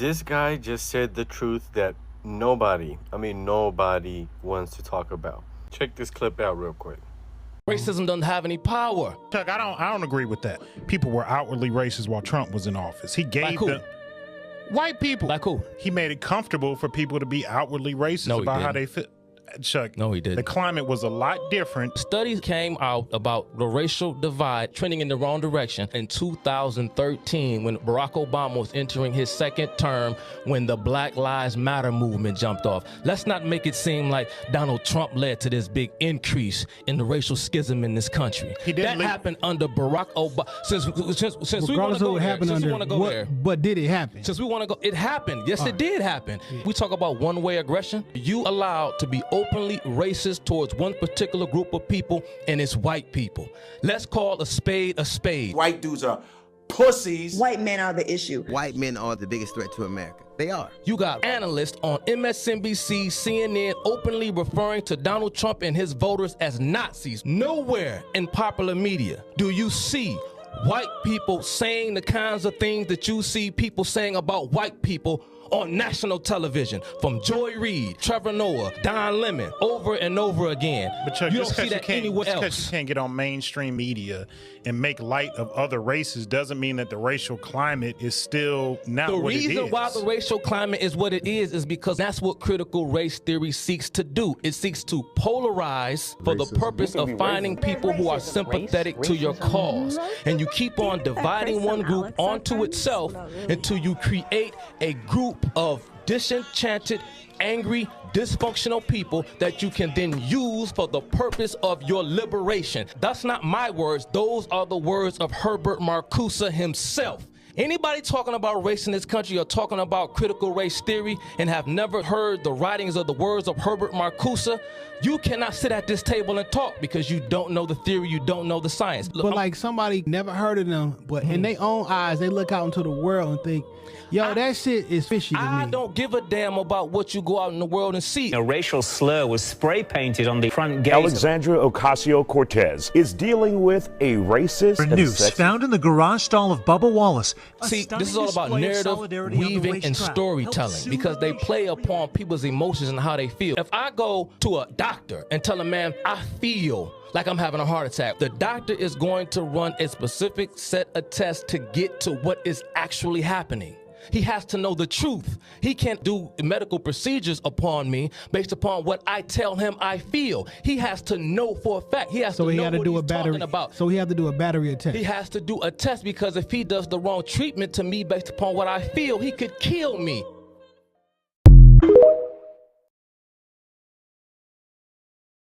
This guy just said the truth that nobody wants to talk about. Check this clip out real quick. Racism doesn't have any power. Chuck, I don't agree with that. People were outwardly racist while Trump was in office. He gave them white people. Like who? He made it comfortable for people to be outwardly racist about how they fit. Chuck, no, he didn't. The climate was a lot different. Studies came out about the racial divide trending in the wrong direction in 2013 when Barack Obama was entering his second term, when the Black Lives Matter movement jumped off. Let's not make it seem like Donald Trump led to this big increase in the racial schism in this country. That happened under Barack Obama. Since we want to go there, but did it happen? Since we want to go, it happened. Yes, it did happen. Yeah. We talk about one-way aggression. You allowed to be openly racist towards one particular group of people, and it's white people. Let's call a spade a spade. White dudes are pussies. White men are the issue. White men are the biggest threat to America. They are. You got analysts on MSNBC, CNN openly referring to Donald Trump and his voters as Nazis. Nowhere in popular media do you see white people saying the kinds of things that you see people saying about white people on national television, from Joy Reid, Trevor Noah, Don Lemon, over and over again. But Chuck, you don't see that anywhere else. Because you can't get on mainstream media and make light of other races doesn't mean that the racial climate is still not what it is. The reason why the racial climate is what it is because that's what critical race theory seeks to do. It seeks to polarize for the purpose of finding people who are sympathetic to your cause. And you keep on dividing one group onto itself until you create a group of disenchanted, angry, dysfunctional people that you can then use for the purpose of your liberation. That's not my words. Those are the words of Herbert Marcuse himself. Anybody talking about race in this country or talking about critical race theory and have never heard the writings or the words of Herbert Marcuse, you cannot sit at this table and talk because you don't know the theory, you don't know the science. But like somebody never heard of them, but in their own eyes, they look out into the world and think, yo, that shit is fishy to me. I don't give a damn about what you go out in the world and see. A racial slur was spray painted on the front gate. Alexandria Ocasio-Cortez is dealing with a racist noose found in the garage stall of Bubba Wallace. See, this is all about narrative weaving and storytelling because they play upon people's emotions and how they feel. If I go to a doctor and tell a man, I feel like I'm having a heart attack, the doctor is going to run a specific set of tests to get to what is actually happening. He has to know the truth. He can't do medical procedures upon me based upon what I tell him I feel. He has to know for a fact. He has to know what he's talking about. So he has to do a battery test. He has to do a test because if he does the wrong treatment to me based upon what I feel, he could kill me.